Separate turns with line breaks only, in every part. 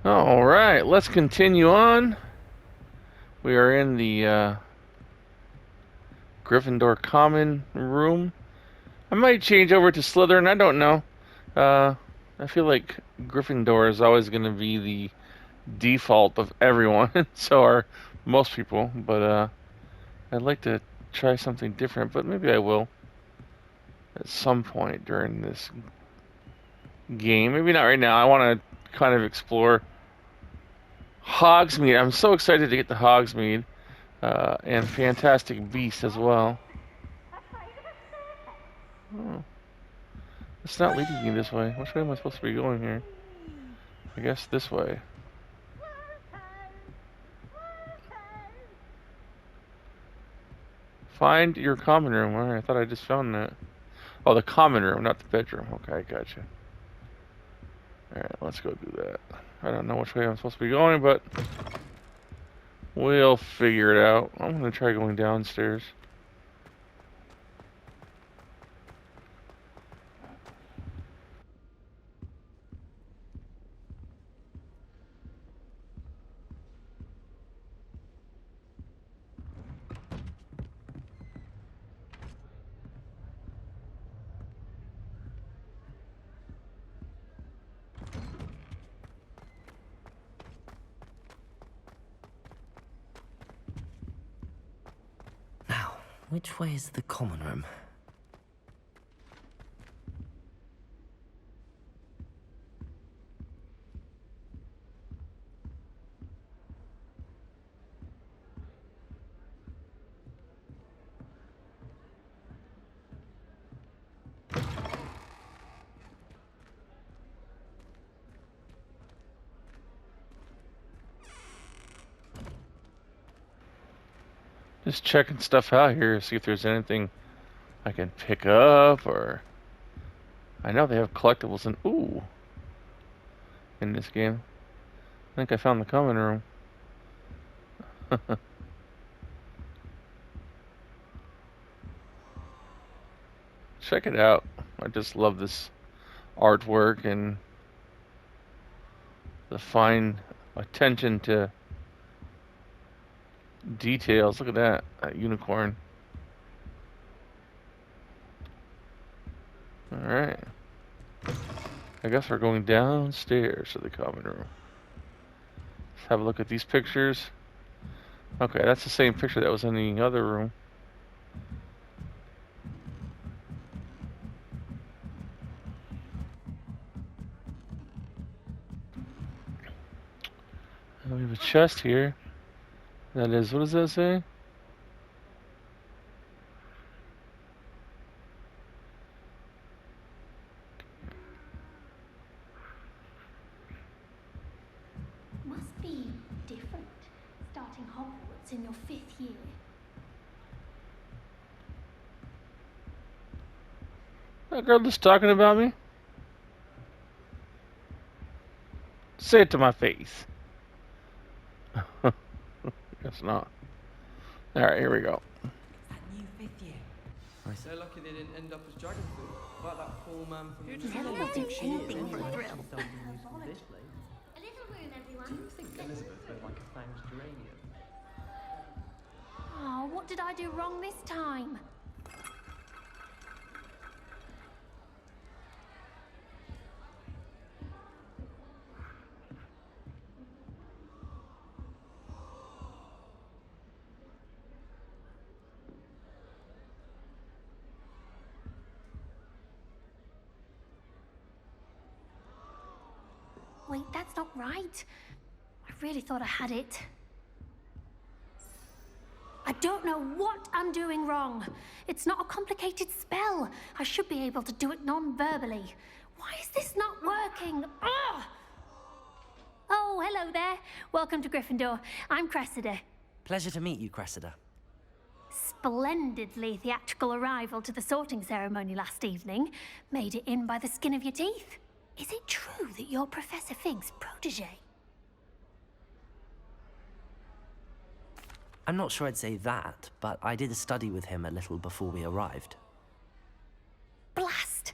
All right, let's continue on. We are in the Gryffindor common room. I might change over to Slytherin. I don't know. Uh, I feel like Gryffindor is always going to be the default of everyone. So are most people. But I'd like to try something different. But maybe I will at some point during this game. Maybe not right now. I want to kind of explore Hogsmeade. I'm so excited to get to Hogsmeade. And Fantastic Beast as well. Oh, it's not leading me this way. Which way am I supposed to be going here? I guess this way. Find your common room. Alright, I thought I just found that. Oh, the common room, not the bedroom. Okay, I gotcha. Alright, let's go do that. I don't know which way I'm supposed to be going, but we'll figure it out. I'm gonna try going downstairs.
Now, which way is the common room?
Just checking stuff out here, see if there's anything I can pick up, or I know they have collectibles in this game. I think I found the common room. Check it out. I just love this artwork and the fine attention to details. Look at that unicorn. Alright. I guess we're going downstairs to the common room. Let's have a look at these pictures. Okay, that's the same picture that was in the other room. We have a chest here. That is, what does that say?
Must be different, starting Hogwarts in your 5th year.
That girl just talking about me? Say it to my face. Guess not. Alright, here we go.
That new 5th year. They're lucky they didn't end up as dragon food. Like that poor man from the
Never nothing anything for a thrill.
A little room, everyone. Do you think Elizabeth looked like a fanged geranium?
Oh, what did I do wrong this time? Wait, that's not right. I really thought I had it. I don't know what I'm doing wrong. It's not a complicated spell. I should be able to do it non-verbally. Why is this not working? Ugh! Oh, hello there. Welcome to Gryffindor. I'm Cressida.
Pleasure to meet you, Cressida.
Splendidly theatrical arrival to the sorting ceremony last evening. Made it in by the skin of your teeth. Is it true that you're Professor Fig's protege?
I'm not sure I'd say that, but I did a study with him a little before we arrived.
Blast!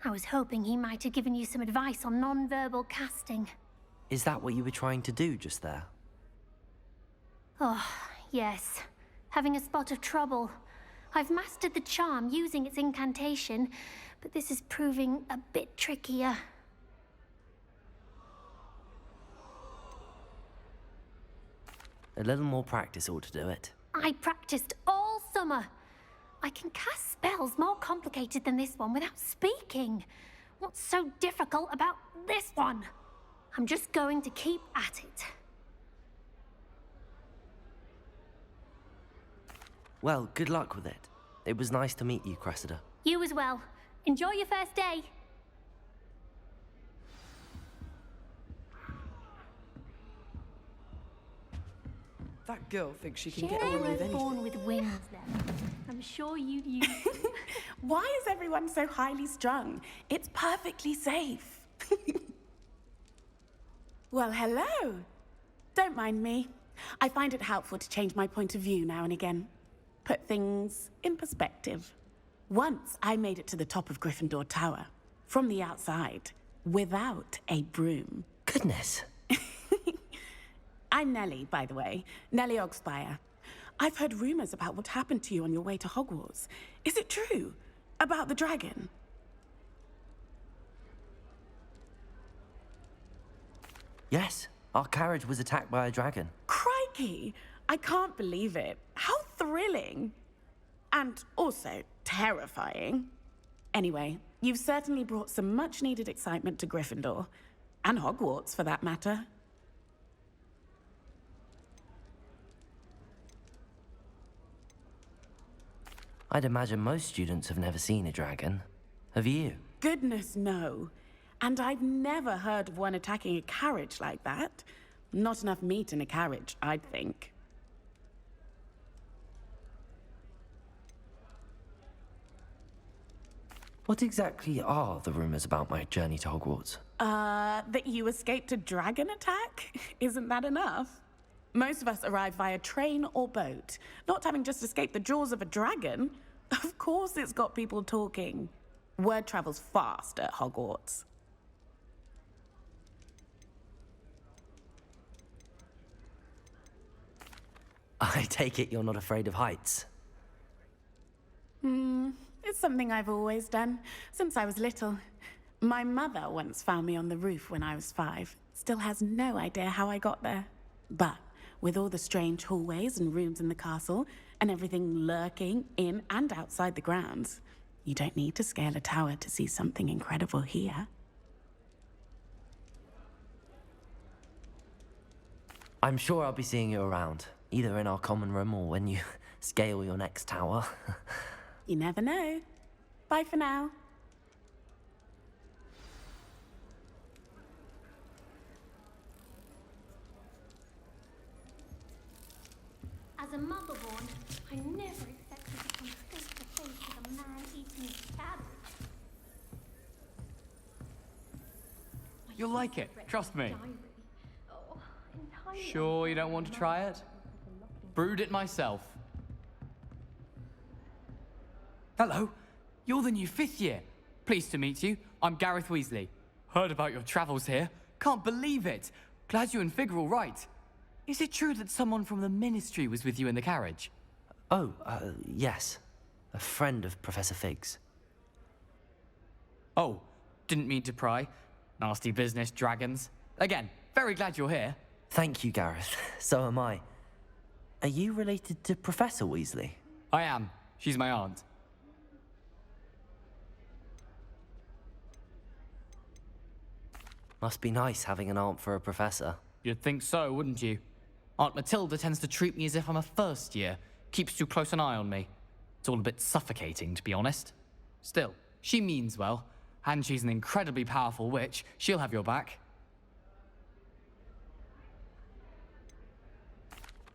I was hoping he might have given you some advice on non-verbal casting.
Is that what you were trying to do just there?
Oh, yes. Having a spot of trouble. I've mastered the charm using its incantation, but this is proving a bit trickier.
A little more practice ought to do it.
I practiced all summer. I can cast spells more complicated than this one without speaking. What's so difficult about this one? I'm just going to keep at it.
Well, good luck with it. It was nice to meet you, Cressida.
You as well. Enjoy your first day.
That girl thinks she can
If
get
I
away with
were
anything.
born with wings then, I'm sure you'd use them.
Why is everyone so highly strung? It's perfectly safe. Well, hello. Don't mind me. I find it helpful to change my point of view now and again. Put things in perspective. Once I made it to the top of Gryffindor Tower, from the outside, without a broom.
Goodness.
I'm Nellie, by the way. Nellie Ogspire. I've heard rumors about what happened to you on your way to Hogwarts. Is it true? About the dragon?
Yes, our carriage was attacked by a dragon.
Crikey! I can't believe it. How thrilling! And also terrifying. Anyway, you've certainly brought some much-needed excitement to Gryffindor. And Hogwarts, for that matter.
I'd imagine most students have never seen a dragon. Have you?
Goodness, no. And I've never heard of one attacking a carriage like that. Not enough meat in a carriage, I'd think.
What exactly are the rumors about my journey to Hogwarts?
That you escaped a dragon attack? Isn't that enough? Most of us arrive via train or boat, not having just escaped the jaws of a dragon. Of course it's got people talking. Word travels fast at Hogwarts.
I take it you're not afraid of heights.
It's something I've always done, since I was little. My mother once found me on the roof when I was 5. Still has no idea how I got there. But with all the strange hallways and rooms in the castle, and everything lurking in and outside the grounds, you don't need to scale a tower to see something incredible here.
I'm sure I'll be seeing you around, either in our common room or when you scale your next tower.
You never know. Bye for now.
As a mother-born, I never expected to come face to face with a man eating cabbage.
You'll like it, trust me.
Oh, entirely
Sure you don't want to try it? Brewed it myself. Hello, you're the new 5th year. Pleased to meet you. I'm Gareth Weasley. Heard about your travels here. Can't believe it. Glad you and Fig are all right. Is it true that someone from the Ministry was with you in the carriage?
Oh, yes. A friend of Professor Fig's.
Oh, didn't mean to pry. Nasty business, dragons. Again, very glad you're here.
Thank you, Gareth. So am I. Are you related to Professor Weasley?
I am. She's my aunt.
Must be nice having an aunt for a professor.
You'd think so, wouldn't you? Aunt Matilda tends to treat me as if I'm a first year. Keeps too close an eye on me. It's all a bit suffocating, to be honest. Still, she means well. And she's an incredibly powerful witch. She'll have your back.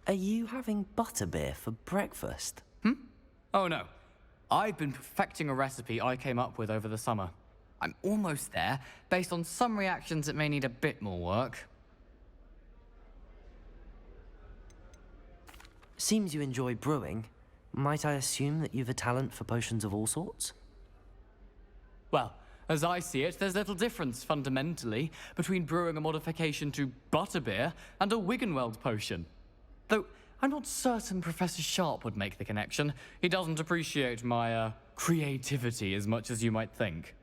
Are you having butterbeer for breakfast?
Oh no. I've been perfecting a recipe I came up with over the summer. I'm almost there. Based on some reactions, it may need a bit more work.
Seems you enjoy brewing. Might I assume that you've a talent for potions of all sorts?
Well, As I see it, there's little difference, fundamentally, between brewing a modification to butterbeer and a Wiggenweld potion. Though, I'm not certain Professor Sharp would make the connection. He doesn't appreciate my, creativity as much as you might think.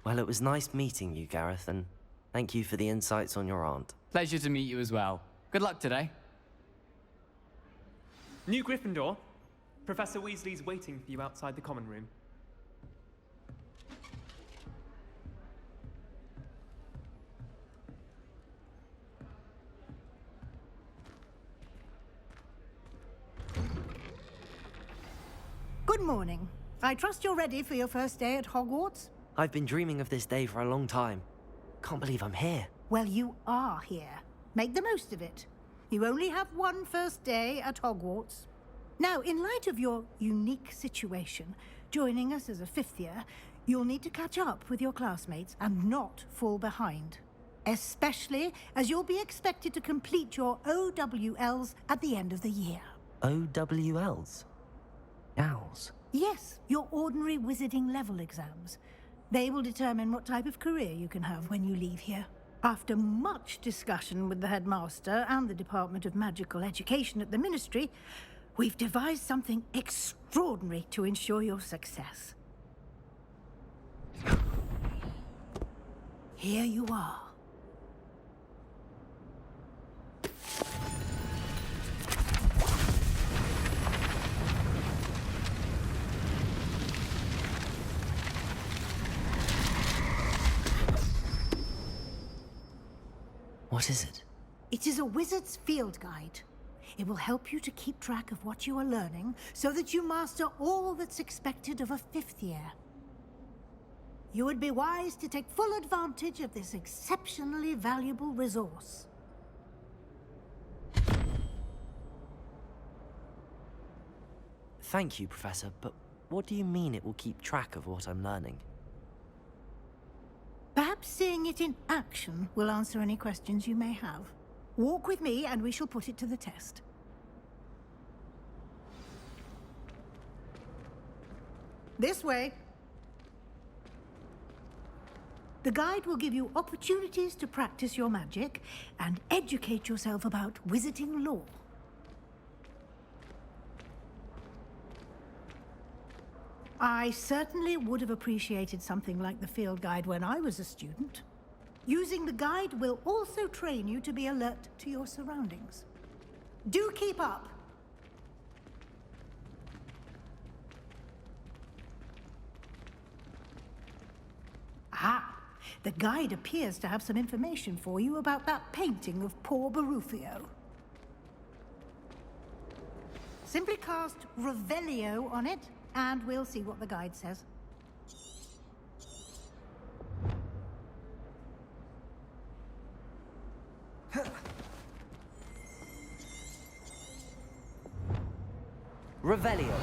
Well, it was nice meeting you, Gareth, and thank you for the insights on your aunt.
Pleasure to meet you as well. Good luck today.
New Gryffindor. Professor Weasley's waiting for you outside the common room.
Good morning. I trust you're ready for your first day at Hogwarts?
I've been dreaming of this day for a long time. Can't believe I'm here.
Well, you are here. Make the most of it. You only have one first day at Hogwarts. Now, in light of your unique situation, joining us as a fifth year, you'll need to catch up with your classmates and not fall behind. Especially as you'll be expected to complete your OWLs at the end of the year.
OWLs? Owls?
Yes, your ordinary wizarding level exams. They will determine what type of career you can have when you leave here. After much discussion with the headmaster and the Department of Magical Education at the Ministry, we've devised something extraordinary to ensure your success. Here you are.
What is it?
It is a wizard's field guide. It will help you to keep track of what you are learning so that you master all that's expected of a fifth year. You would be wise to take full advantage of this exceptionally valuable resource.
Thank you, Professor, but what do you mean it will keep track of what I'm learning?
Perhaps seeing it in action will answer any questions you may have. Walk with me and we shall put it to the test. This way. The guide will give you opportunities to practice your magic and educate yourself about wizarding lore. I certainly would have appreciated something like the field guide when I was a student. Using the guide will also train you to be alert to your surroundings. Do keep up! Ah, the guide appears to have some information for you about that painting of poor Barufio. Simply cast Revelio on it, and we'll see what the guide says.
Revelio.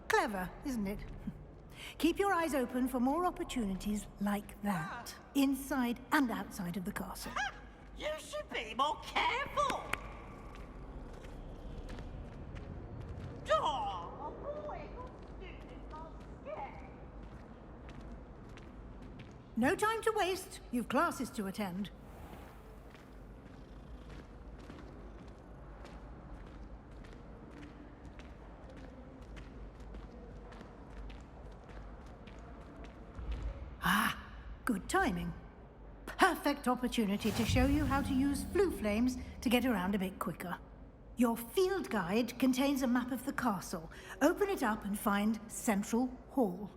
Clever, isn't it? Keep your eyes open for more opportunities like that, inside and outside of the castle.
You should Be more careful! Oh, boy, students are scared.
No time to waste. You've classes to attend. Ah, good timing. Perfect opportunity to show you how to use flue flames to get around a bit quicker. Your field guide contains a map of the castle. Open it up and find Central Hall.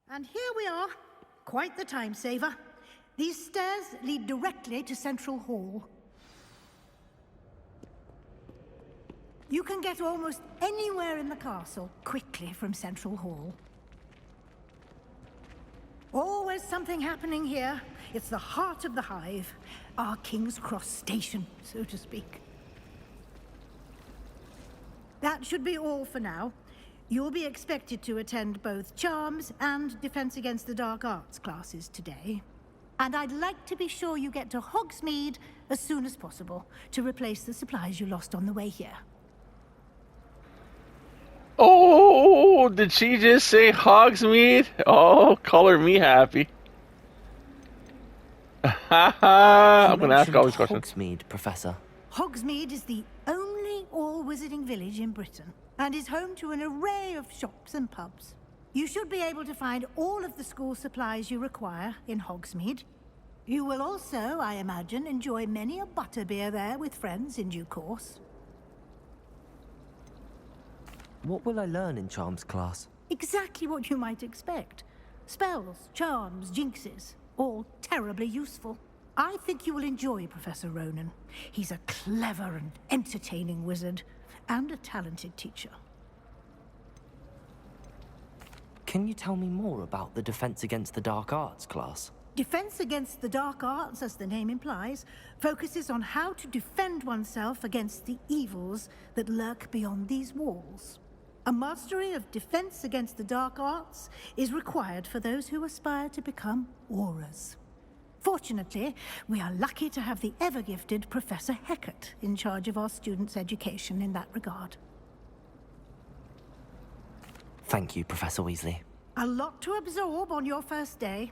And here we are. Quite the time saver. These stairs lead directly to Central Hall. You can get almost anywhere in the castle quickly from Central Hall. Always something happening here. It's the heart of the hive. Our King's Cross station, so to speak. That should be all for now. You'll be expected to attend both Charms and Defense Against the Dark Arts classes today. And I'd like to be sure you get to Hogsmeade as soon as possible to replace the supplies you lost on the way here.
Oh, did she just say Hogsmeade? Oh, color me happy. I'm gonna ask all these questions.
Hogsmeade, Professor.
Hogsmeade is the only all-wizarding village in Britain and is home to an array of shops and pubs. You should be able to find all of the school supplies you require in Hogsmeade. You will also, I imagine, enjoy many a butterbeer there with friends in due course.
What will I learn in Charms class?
Exactly what you might expect. Spells, charms, jinxes, all terribly useful. I think you will enjoy Professor Ronan. He's a clever and entertaining wizard, and a talented teacher.
Can you tell me more about the Defense Against the Dark Arts class?
Defense Against the Dark Arts, as the name implies, focuses on how to defend oneself against the evils that lurk beyond these walls. A mastery of Defense Against the Dark Arts is required for those who aspire to become Aurors. Fortunately, we are lucky to have the ever-gifted Professor Hecat in charge of our students' education in that regard.
Thank you, Professor Weasley.
A lot to absorb on your first day,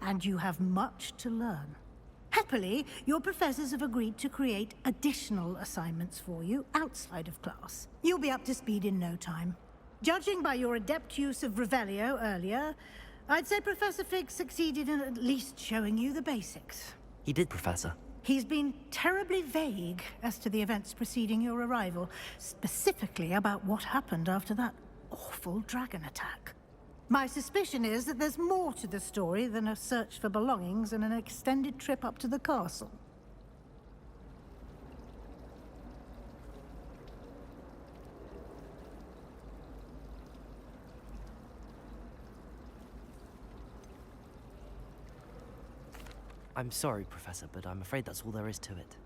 and you have much to learn. Happily, your professors have agreed to create additional assignments for you outside of class. You'll be up to speed in no time. Judging by your adept use of Revelio earlier, I'd say Professor Fig succeeded in at least showing you the basics.
He did, Professor.
He's been terribly vague as to the events preceding your arrival, specifically about what happened after that awful dragon attack. My suspicion is that there's more to the story than a search for belongings and an extended trip up to the castle.
I'm sorry, Professor, but I'm afraid that's all there is to it.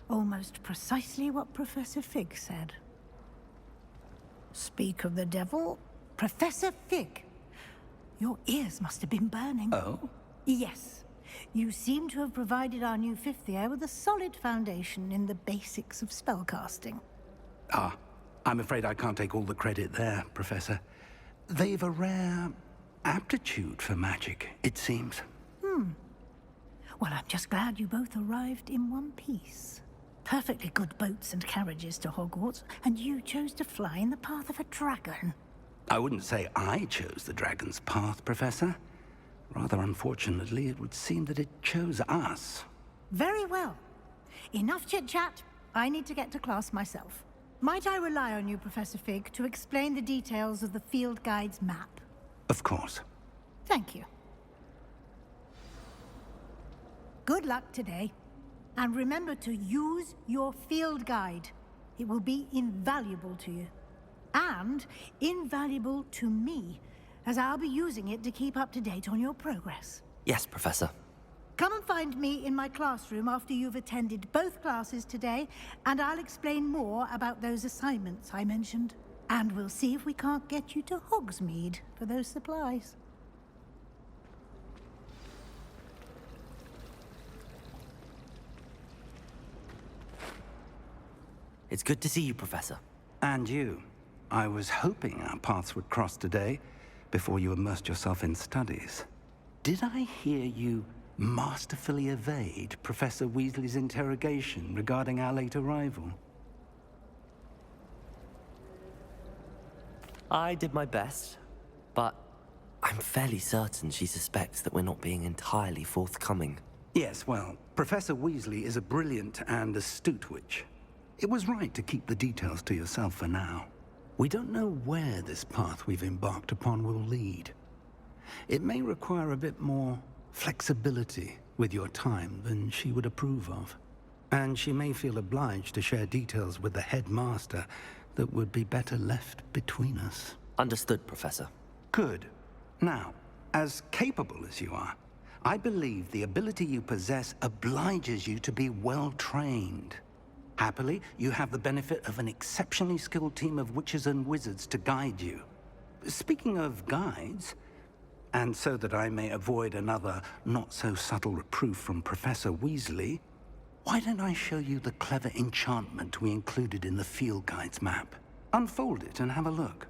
Almost precisely what Professor Fig said. Speak of the devil, Professor Fig. Your ears must have been burning.
Oh?
Yes. You seem to have provided our new fifth year with a solid foundation in the basics of spellcasting.
Ah, I'm afraid I can't take all the credit there, Professor. They've a rare aptitude for magic, it seems.
Well, I'm just glad you both arrived in one piece. Perfectly good boats and carriages to Hogwarts, and you chose to fly in the path of a dragon.
I wouldn't say I chose the dragon's path, Professor. Rather unfortunately, it would seem that it chose us.
Very well. Enough chit-chat. I need to get to class myself. Might I rely on you, Professor Fig, to explain the details of the field guide's map?
Of course.
Thank you. Good luck today. And remember to use your field guide. It will be invaluable to you. And invaluable to me, as I'll be using it to keep up to date on your progress.
Yes, Professor.
Come and find me in my classroom after you've attended both classes today, and I'll explain more about those assignments I mentioned. And we'll see if we can't get you to Hogsmeade for those supplies.
It's good to see you, Professor.
And you. I was hoping our paths would cross today, before you immersed yourself in studies. Did I hear you masterfully evade Professor Weasley's interrogation regarding our late arrival?
I did my best, but I'm fairly certain she suspects that we're not being entirely forthcoming.
Yes, well, Professor Weasley is a brilliant and astute witch. It was right to keep the details to yourself for now. We don't know where this path we've embarked upon will lead. It may require a bit more flexibility with your time than she would approve of. And she may feel obliged to share details with the headmaster that would be better left between us.
Understood, Professor.
Good. Now, as capable as you are, I believe the ability you possess obliges you to be well trained. Happily, you have the benefit of an exceptionally skilled team of witches and wizards to guide you. Speaking of guides, and so that I may avoid another not-so-subtle reproof from Professor Weasley, why don't I show you the clever enchantment we included in the field guide's map? Unfold it and have a look.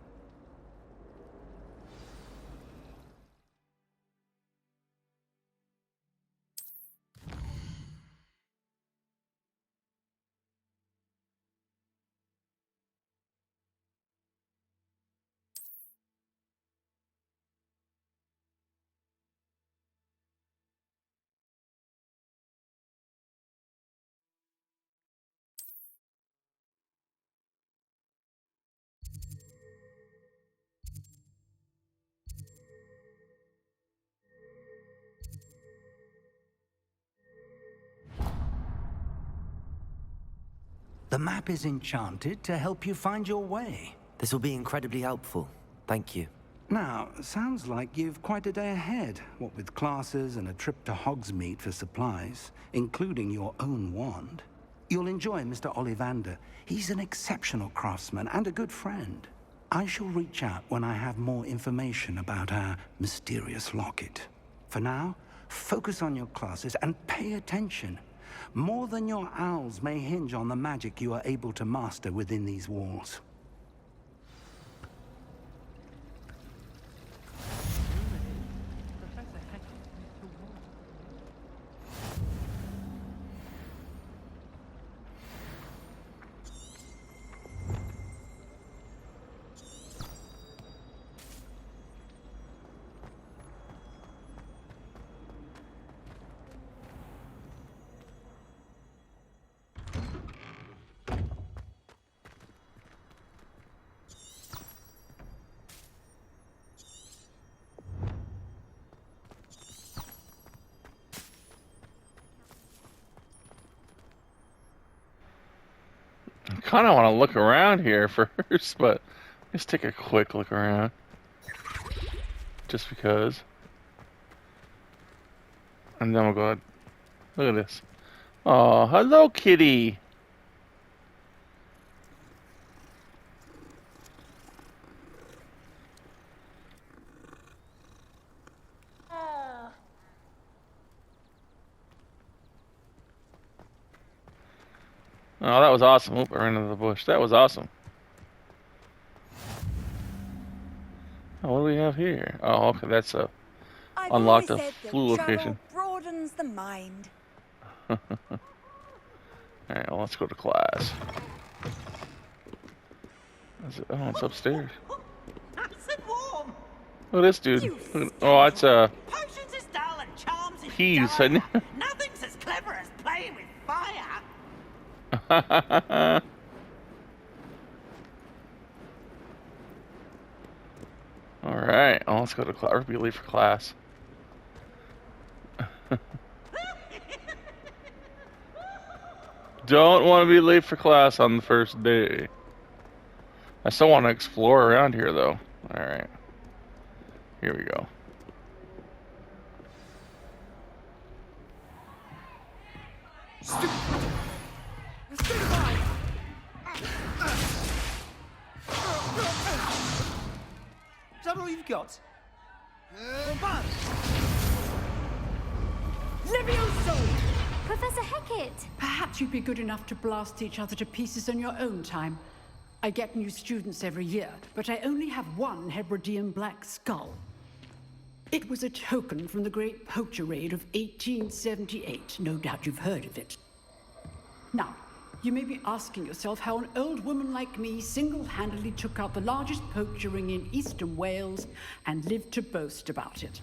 The map is enchanted to help you find your way.
This will be incredibly helpful. Thank you.
Now, sounds like you've quite a day ahead, what with classes and a trip to Hogsmeade for supplies, including your own wand. You'll enjoy Mr. Ollivander. He's an exceptional craftsman and a good friend. I shall reach out when I have more information about our mysterious locket. For now, focus on your classes and pay attention. More than your owls may hinge on the magic you are able to master within these walls.
I kind of want to look around here first, but let's take a quick look around. Just because. And then we'll go ahead. Look at this. Oh, hello, kitty. Oh, that was awesome. Oop, I ran into the bush. That was awesome. Oh, what do we have here? Oh, okay, that's a unlocked a flu location.
Broadens the mind.
All right, well, let's go to class. Oh, it's upstairs.
Nice and warm.
Look at this dude. Oh, that's
Potions is dull and charms is
peas.
dull. Nothing's as clever as playing with fire.
All right, well, let's go to class. Or be late for class. Don't want to be late for class on the first day. I still want to explore around here, though. All right, here we go.
Is that all you've got?
Levioso!
Professor Hecat!
Perhaps you'd be good enough to blast each other to pieces on your own time. I get new students every year, but I only have one Hebridean black skull. It was a token from the Great Poacher Raid of 1878. No doubt you've heard of it. Now, you may be asking yourself how an old woman like me single-handedly took out the largest poacher ring in eastern Wales and lived to boast about it.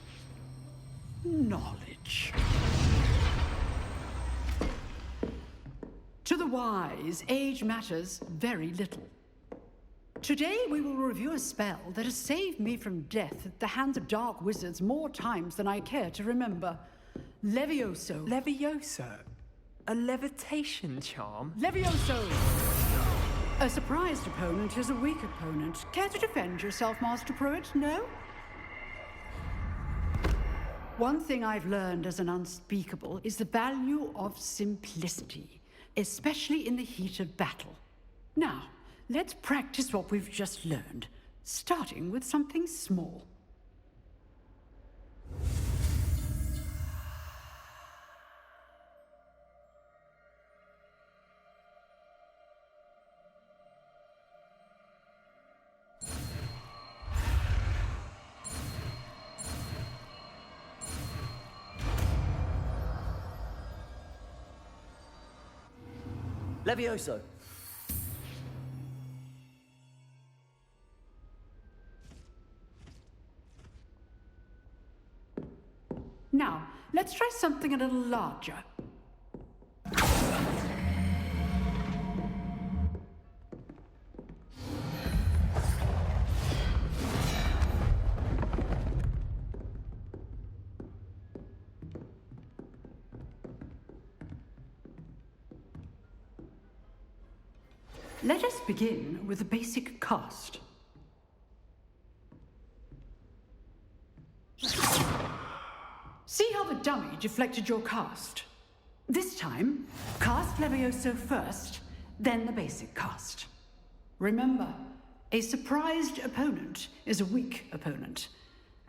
Knowledge. To the wise, age matters very little. Today, we will review a spell that has saved me from death at the hands of dark wizards more times than I care to remember. Levioso.
Levioso? A levitation charm?
Levioso! A surprised opponent is a weak opponent. Care to defend yourself, Master Pruitt? No? One thing I've learned as an unspeakable is the value of simplicity, especially in the heat of battle. Now, let's practice what we've just learned, starting with something small.
Levioso.
Now, let's try something a little larger. Let us begin with a basic cast. See how the dummy deflected your cast? This time, cast Levioso first, then the basic cast. Remember, a surprised opponent is a weak opponent,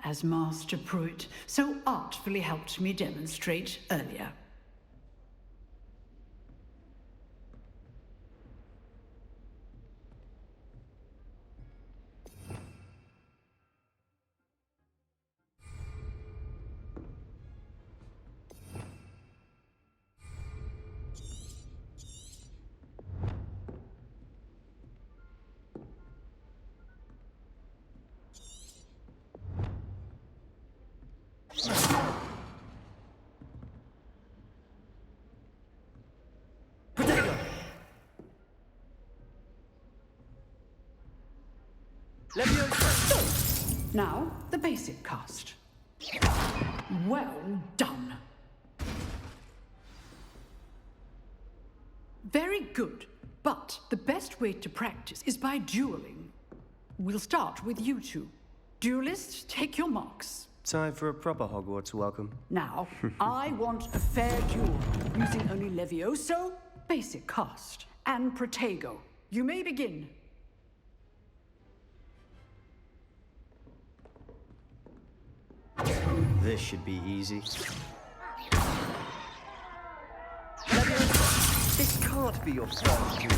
as Master Pruitt so artfully helped me demonstrate earlier.
Levioso.
Now, the basic cast. Well done. Very good, but the best way to practice is by dueling. We'll start with you two. Duelists, take your marks.
Time for a proper Hogwarts welcome.
Now, I want a fair duel, using only Levioso, basic cast, and Protego. You may begin.
This should be easy. This can't be your first duel.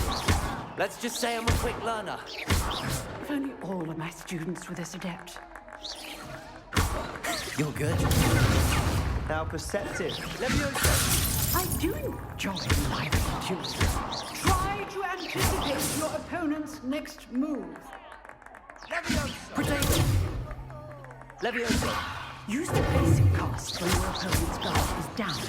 Let's just say I'm a quick learner.
If only all of my students were this adept.
You're good.
How perceptive. Leviosa.
I do enjoy lively duels. Try to anticipate your opponent's next move.
Protego. Leviosa.
Use the basic cast when your opponent's guard is down.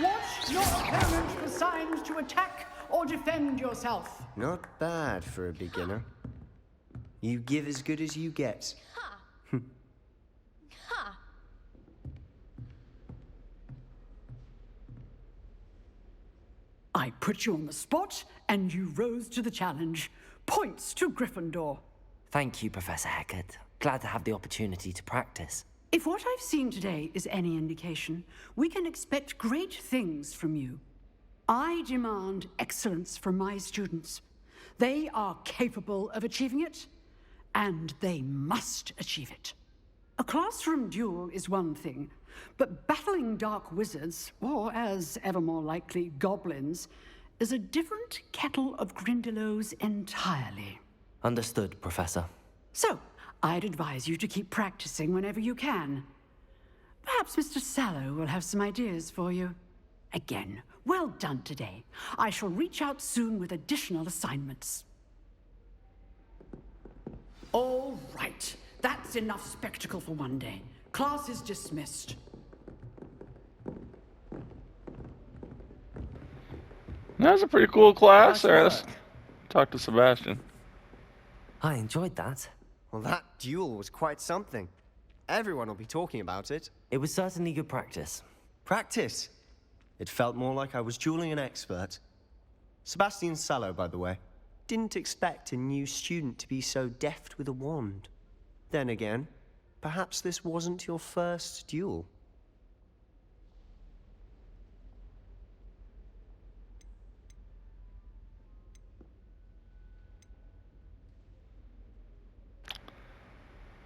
Watch your opponent for signs to attack or defend yourself.
Not bad for a beginner. You give as good as you get.
Ha! Ha!
I put you on the spot, and you rose to the challenge. Points to Gryffindor.
Thank you, Professor Hecat. Glad to have the opportunity to practice.
If what I've seen today is any indication, we can expect great things from you. I demand excellence from my students. They are capable of achieving it, and they must achieve it. A classroom duel is one thing, but battling dark wizards, or as ever more likely, goblins, is a different kettle of Grindylows entirely.
Understood, Professor.
So, I'd advise you to keep practicing whenever you can. Perhaps Mr. Sallow will have some ideas for you. Again, well done today. I shall reach out soon with additional assignments. All right. That's enough spectacle for one day. Class is dismissed.
That was a pretty cool class. All right, let's talk to Sebastian.
I enjoyed that.
Well, that duel was quite something. Everyone will be talking about it.
It was certainly good practice.
Practice? It felt more like I was dueling an expert. Sebastian Sallow, by the way. Didn't expect a new student to be so deft with a wand. Then again, perhaps this wasn't your first duel.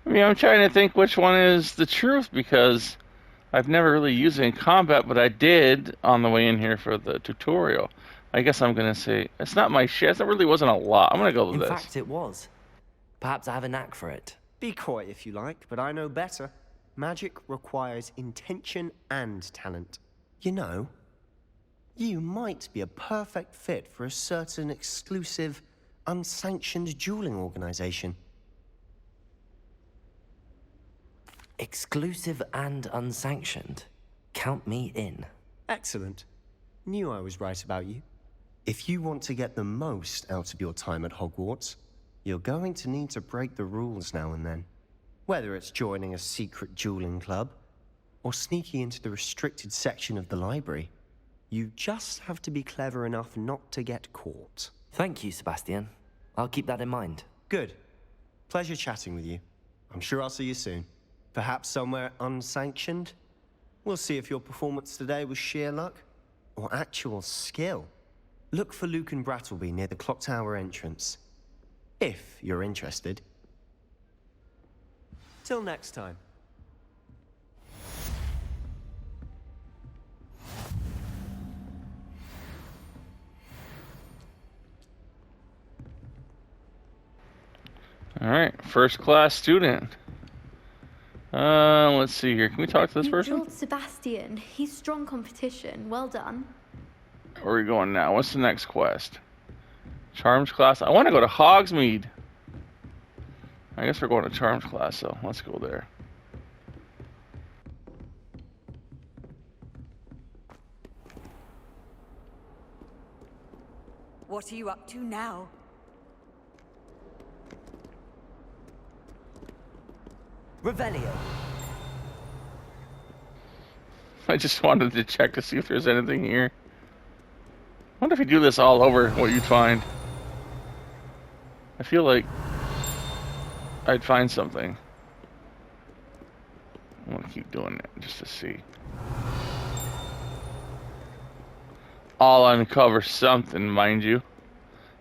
I mean, I'm trying to think which one is the truth because I've never really used it in combat, but I did on the way in here for the tutorial. I guess I'm going to say, it's not my shit. That really wasn't a lot. I'm going to go with
In
this.
fact, it was. Perhaps I have a knack for it.
Be coy if you like, but I know better. Magic requires intention and talent. You know, you might be a perfect fit for a certain exclusive, unsanctioned dueling organization.
Exclusive and unsanctioned. Count me in.
Excellent. Knew I was right about you. If you want to get the most out of your time at Hogwarts, you're going to need to break the rules now and then. Whether it's joining a secret dueling club, or sneaking into the restricted section of the library, you just have to be clever enough not to get caught.
Thank you, Sebastian. I'll keep that in mind.
Good. Pleasure chatting with you. I'm sure I'll see you soon. Perhaps somewhere unsanctioned? We'll see if your performance today was sheer luck, or actual skill. Look for Luke and Brattleby near the clock tower entrance. If you're interested. Till next time.
All right, first class student. Let's see here. Can we talk to this person?
You dueled Sebastian. He's strong competition. Well done.
Where are we going now? What's the next quest? Charms class. I want to go to Hogsmeade. I guess we're going to Charms class, so let's go there.
What are you up to now?
Revelio.
I just wanted to check to see if there's anything here. I wonder if you do this all over, what you'd find. I feel like I'd find something. keep doing it just to see. I'll uncover something, mind you.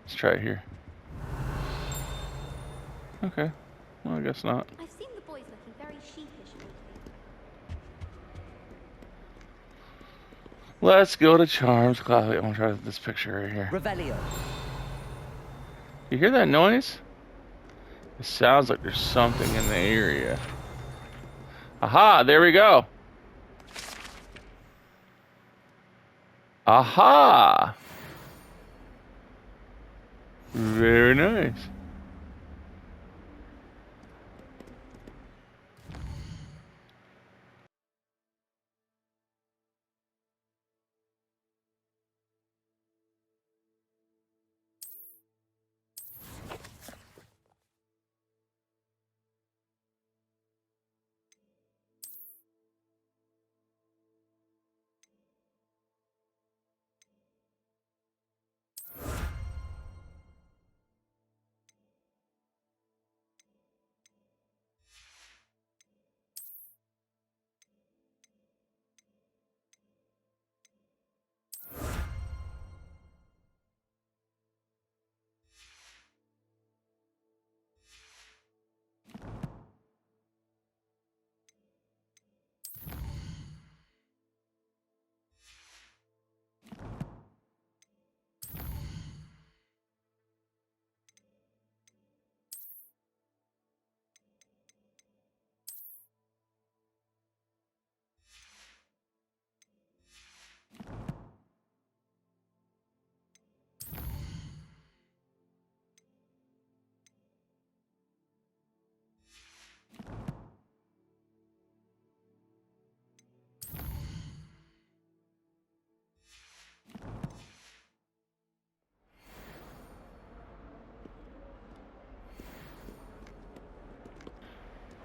Let's try it here. Okay. Well, I guess not.
I've seen the boys looking very sheepish lately.
Let's go to Charms Class. I'm gonna try this picture right here.
Revelio.
You hear that noise? It sounds like there's something in the area. Aha! There we go. Aha! Very nice.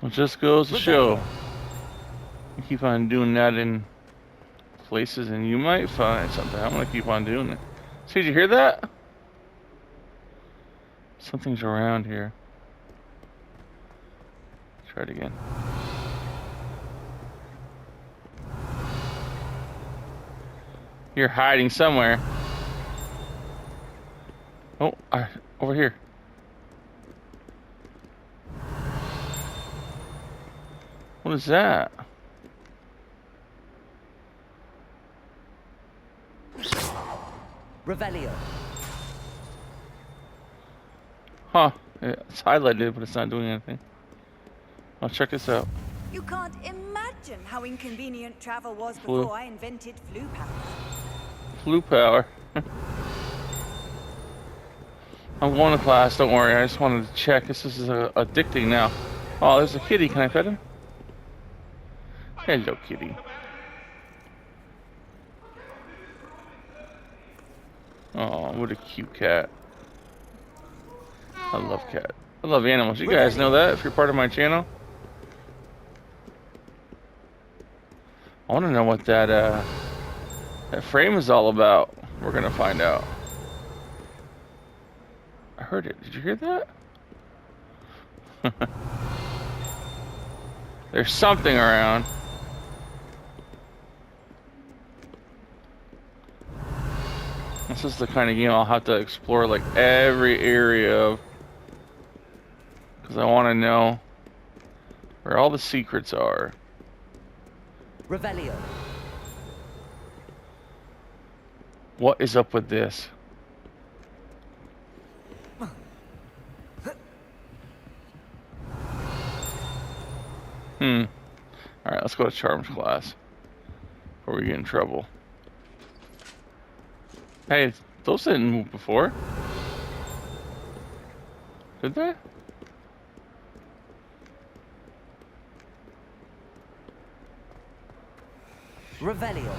Well, just goes to show. You keep on doing that in places and you might find something. I'm gonna keep on doing it. See, did you hear that? Something's around here. Try it again. You're hiding somewhere. Oh, over here. What is that?
Revelio.
Huh. It's highlighted, but it's not doing anything. I'll check this out.
You can't imagine how inconvenient travel was
Flu.
before I invented flu power.
Flu power. I'm going to class, don't worry. I just wanted to check. This is addicting now. Oh, there's a kitty. Can I pet him? Hello, kitty. Oh, what a cute cat. I love cat. I love animals. You guys know that if you're part of my channel. I want to know what that frame is all about. We're gonna find out. I heard it. Did you hear that? There's something around. This is the kind of game I'll have to explore like every area of, because I want to know where all the secrets are.
Revelio.
What is up with this? Alright, let's go to Charms class before we get in trouble. Hey, those didn't move before. Did they?
Revelio.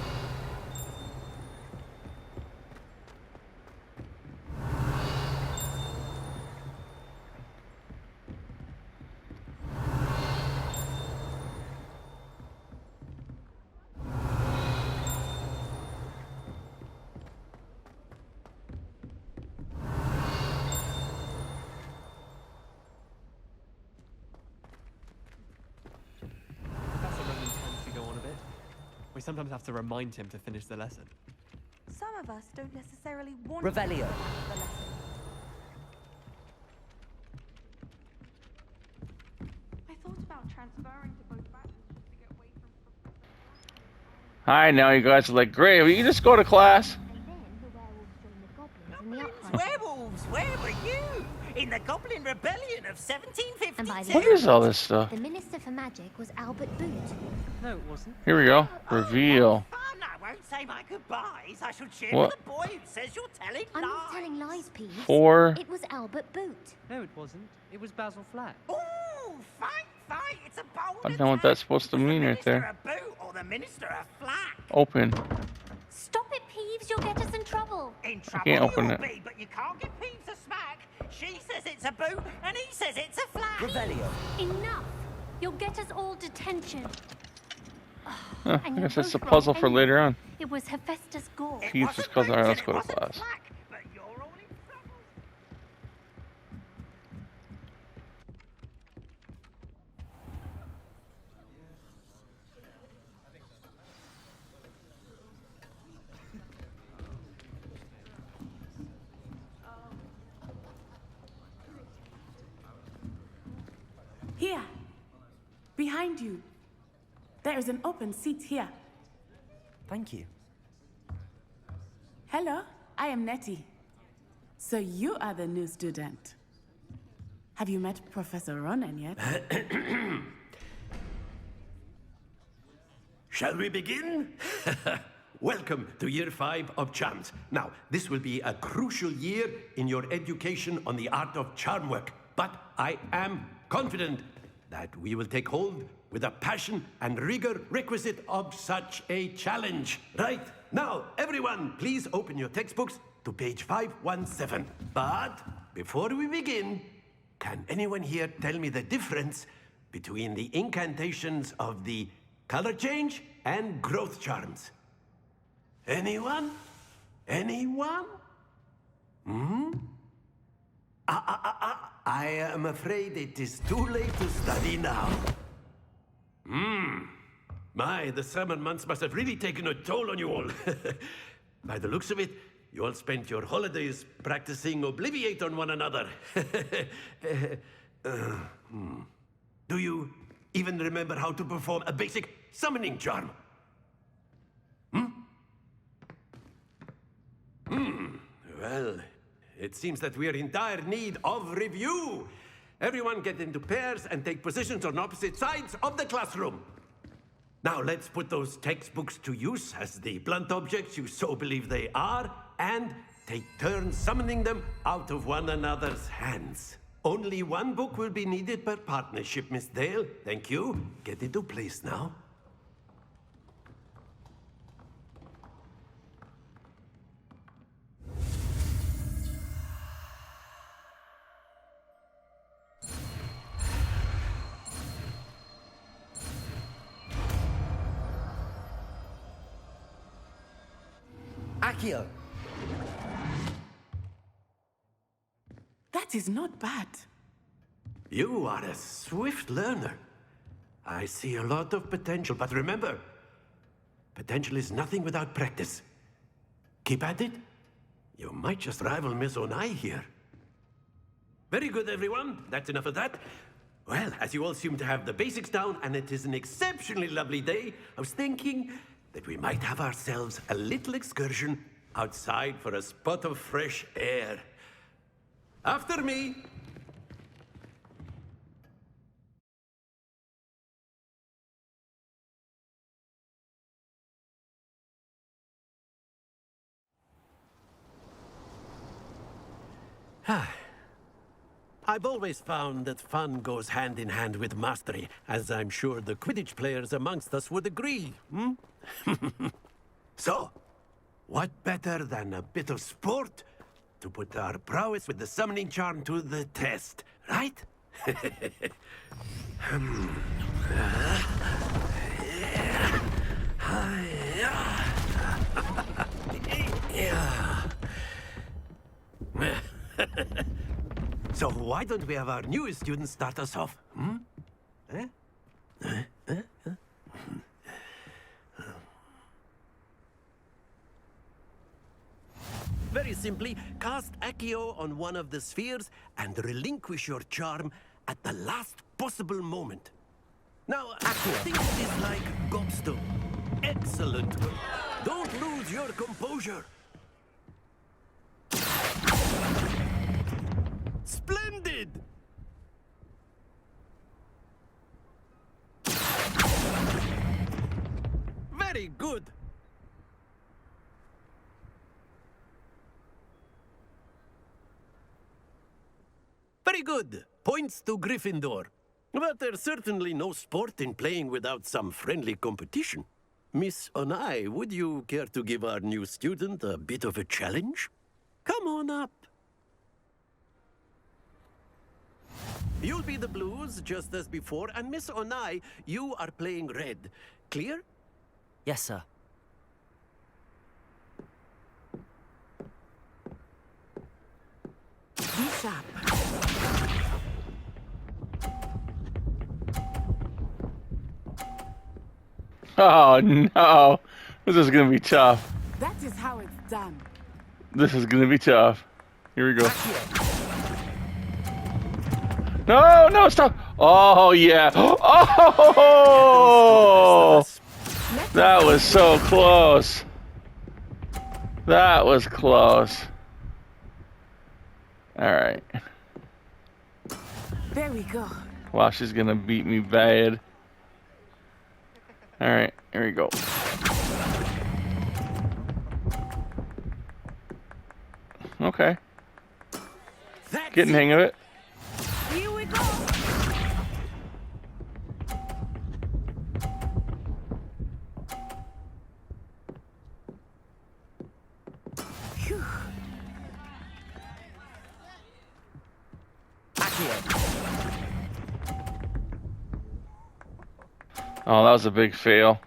We sometimes have to remind him to finish the lesson.
Some of us don't necessarily want
Revelio.
to finish the lesson. I thought about transferring to both batches just to get away from
Hi, now you guys are like, great, will you just go to class?
Werewolves, where were you? In the Goblin Rebellion of 1752.
And by the
What is all this stuff?
The Minister for Magic was Albert Boot.
No, it wasn't.
Here we go. Reveal.
Fun, I won't say my goodbyes. I shall cheer
What?
for the boy who says you're telling
I'm
lies.
not telling lies, Peeves.
4.
It was Albert Boot.
No, it wasn't. It was Basil Flack.
Ooh, fight, it's a bold
I don't know what that's supposed to mean right there.
a boot or the Minister a flack.
Open.
Stop it, Peeves. You'll get us in trouble.
In trouble
can't open
you'll
it.
be, but you can't give Peeves a smack. She says it's a boot, and he says it's a flack.
Revelio.
Enough. You'll get us all detention.
Huh, I
And you're
guess that's a
both
puzzle
wrong
for
anyway.
later on.
It was Hephaestus Gore.
Peeves just calls, alright, let's go to class.
But you're all in trouble.
Here. Behind you. There is an open seat here.
Thank you.
Hello, I am Nettie. So you are the new student. Have you met Professor Ronan yet?
Shall we begin? Welcome to Year 5 of Charms. Now, this will be a crucial year in your education on the art of charm work, but I am confident that we will take hold with the passion and rigor requisite of such a challenge. Right, now, everyone, please open your textbooks to page 517. But before we begin, can anyone here tell me the difference between the incantations of the color change and growth charms? Anyone? Anyone? Hmm? I am afraid it is too late to study now. My, the summer months must have really taken a toll on you all. By the looks of it, you all spent your holidays practicing Obliviate on one another. Do you even remember how to perform a basic summoning charm? Well, it seems that we are in dire need of review. Everyone get into pairs and take positions on opposite sides of the classroom. Now let's put those textbooks to use as the blunt objects you so believe they are, and take turns summoning them out of one another's hands. Only one book will be needed per partnership, Miss Dale. Thank you. Get into place now.
Accio.
That is not bad.
You are a swift learner. I see a lot of potential, but remember, potential is nothing without practice. Keep at it. You might just rival Miss Onai here. Very good, everyone. That's enough of that. Well, as you all seem to have the basics down, and it is an exceptionally lovely day, I was thinking that we might have ourselves a little excursion outside for a spot of fresh air. After me. I've always found that fun goes hand in hand with mastery, as I'm sure the Quidditch players amongst us would agree. So, what better than a bit of sport to put our prowess with the summoning charm to the test, right? So why don't we have our newest student start us off? simply cast Accio on one of the spheres and relinquish your charm at the last possible moment. Now, think of this like gobstone. Excellent work. Don't lose your composure. Splendid! Very good. Very good. Points to Gryffindor. But there's certainly no sport in playing without some friendly competition. Miss Onai, would you care to give our new student a bit of a challenge? Come on up. You'll be the blues, just as before, and Miss Onai, you are playing red. Clear?
Yes, sir.
Be sharp.
Oh no, this is gonna be tough.
That is how it's done.
This is gonna be tough. Here we go. No, no, stop! Oh yeah! Oh! That was so close. That was close. All right.
There we go.
Wow, she's gonna beat me bad. All right, here we go. Okay. Getting the hang of it.
Here we go. Phew.
Oh, that was a big fail.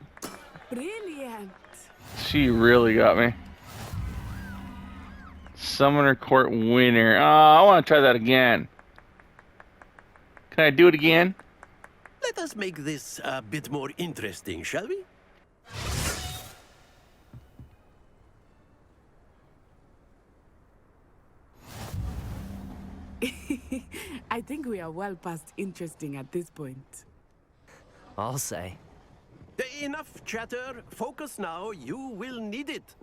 Brilliant.
She really got me. Summoner Court winner. Oh, I want to try that again. Can I do it again?
Let us make this a bit more interesting, shall we?
I think we are well past interesting at this point.
I'll say.
Enough chatter. Focus now. You will need it.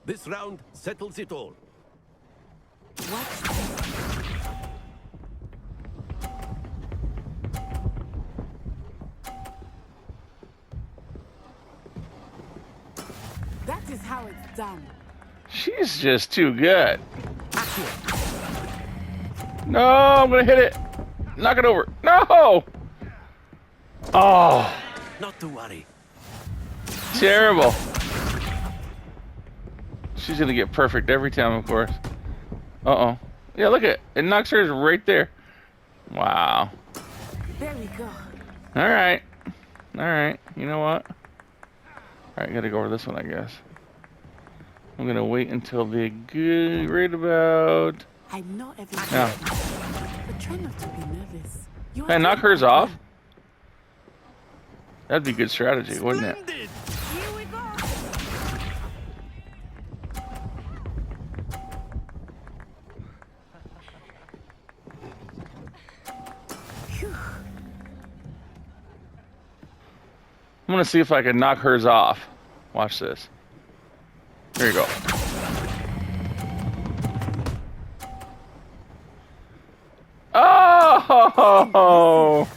This round settles it all.
That is how it's done.
She's just too good. No, I'm gonna hit it. Knock it over. No! Oh.
Not to worry.
Terrible. She's gonna get perfect every time, of course. Uh-oh. Yeah, look at it. It knocks hers right there. Wow.
There we go.
Alright. Alright. You know what? Alright, gotta go over this one, I guess. I'm gonna wait until they get right about...
I'm not everything.
No.
But try not to be nervous. You
Can I knock hers off? That'd be good strategy, wouldn't it?
Here we go.
I'm gonna see if I can knock hers off. Watch this. Here you go. Oh!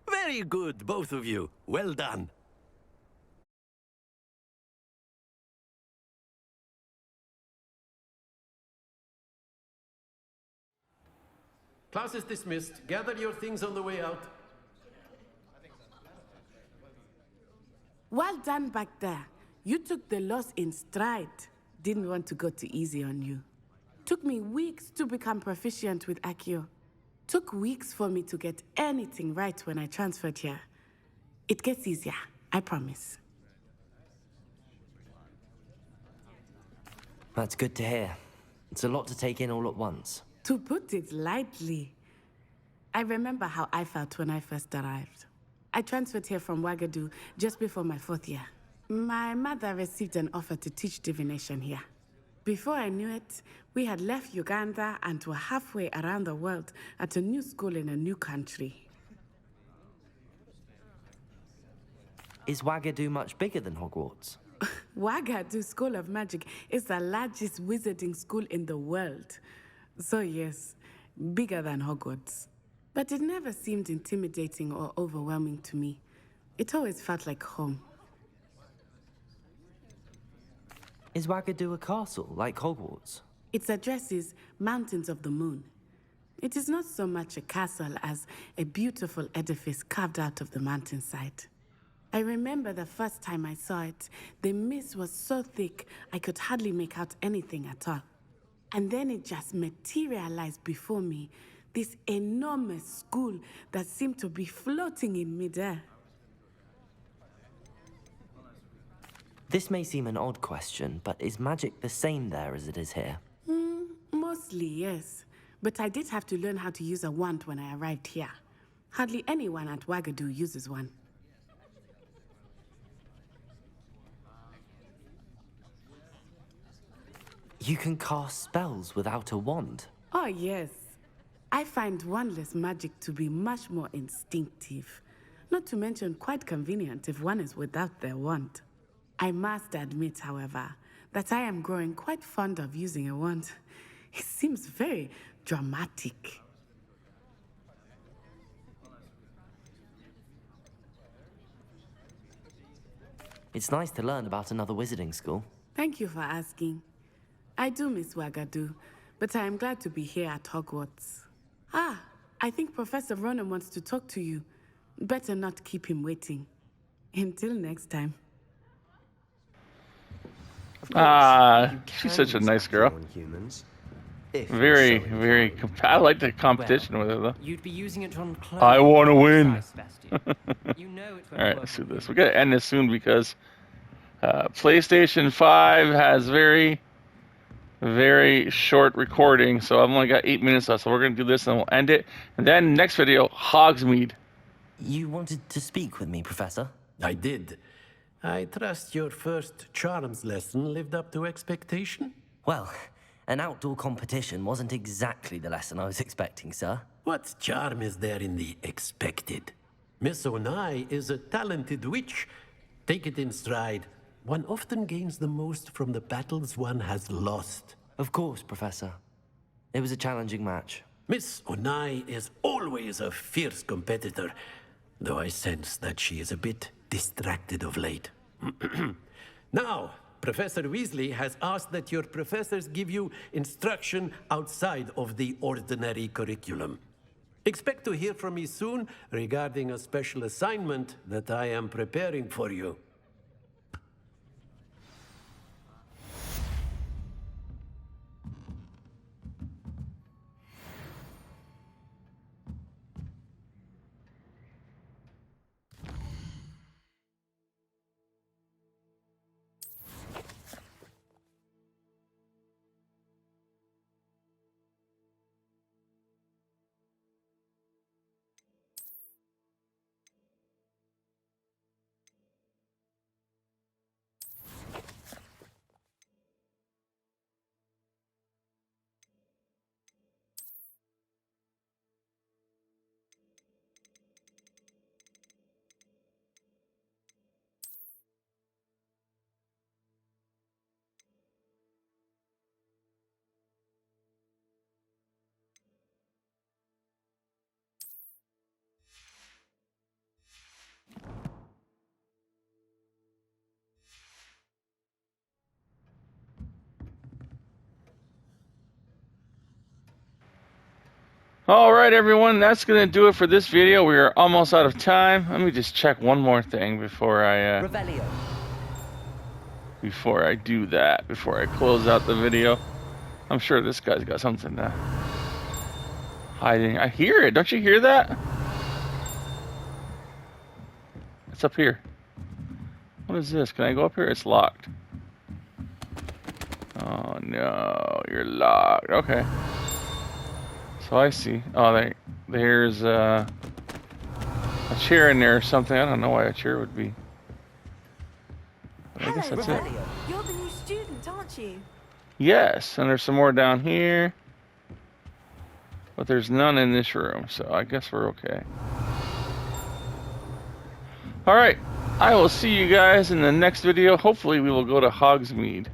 Very good, both of you. Well done. Class is dismissed. Gather your things on the way out.
Well done back there. You took the loss in stride. Didn't want to go too easy on you. Took me weeks to become proficient with Accio. Took weeks for me to get anything right when I transferred here. It gets easier, I promise.
That's good to hear. It's a lot to take in all at once.
To put it lightly. I remember how I felt when I first arrived. I transferred here from Wagadu just before my 4th year. My mother received an offer to teach divination here. Before I knew it, we had left Uganda and were halfway around the world at a new school in a new country.
Is Wagadu much bigger than Hogwarts?
Wagadu School of Magic is the largest wizarding school in the world. So yes, bigger than Hogwarts. But it never seemed intimidating or overwhelming to me. It always felt like home.
Is Wagadu a castle, like Hogwarts?
Its address is Mountains of the Moon. It is not so much a castle as a beautiful edifice carved out of the mountainside. I remember the first time I saw it, the mist was so thick I could hardly make out anything at all. And then it just materialized before me, this enormous school that seemed to be floating in midair.
This may seem an odd question, but is magic the same there as it is here?
Mostly, yes. But I did have to learn how to use a wand when I arrived here. Hardly anyone at Wagadu uses one.
You can cast spells without a wand?
Oh, yes. I find wandless magic to be much more instinctive. Not to mention quite convenient if one is without their wand. I must admit, however, that I am growing quite fond of using a wand. It seems very dramatic.
It's nice to learn about another wizarding school.
Thank you for asking. I do miss Wagadu, but I am glad to be here at Hogwarts. Ah, I think Professor Ronan wants to talk to you. Better not keep him waiting. Until next time.
She's such a nice girl. Very. I like the competition with her, though.
You'd be using it on clothes.
I want to win.
You know it
All right, let's do this. We gotta end this soon because PlayStation 5 has very short recording, so I've only got 8 minutes left. So we're gonna do this and we'll end it. And then next video, Hogsmeade.
You wanted to speak with me, Professor?
I did. I trust your first charms lesson lived up to expectation?
Well, an outdoor competition wasn't exactly the lesson I was expecting, sir.
What charm is there in the expected? Miss Onai is a talented witch. Take it in stride. One often gains the most from the battles one has lost.
Of course, Professor. It was a challenging match.
Miss Onai is always a fierce competitor, though I sense that she is a bit distracted of late. Now, Professor Weasley has asked that your professors give you instruction outside of the ordinary curriculum. Expect to hear from me soon regarding a special assignment that I am preparing for you.
Alright everyone, that's going to do it for this video. We are almost out of time. Let me just check one more thing before I do that, before I close out the video. I'm sure this guy's got something hiding. I hear it. Don't you hear that? It's up here. What is this? Can I go up here? It's locked. Oh no, you're locked. Okay. So I see. Oh, there's a chair in there or something. I don't know why a chair would be. I guess that's it.
You're the new student, aren't you?
Yes, and there's some more down here. But there's none in this room, so I guess we're okay. Alright, I will see you guys in the next video. Hopefully we will go to Hogsmeade.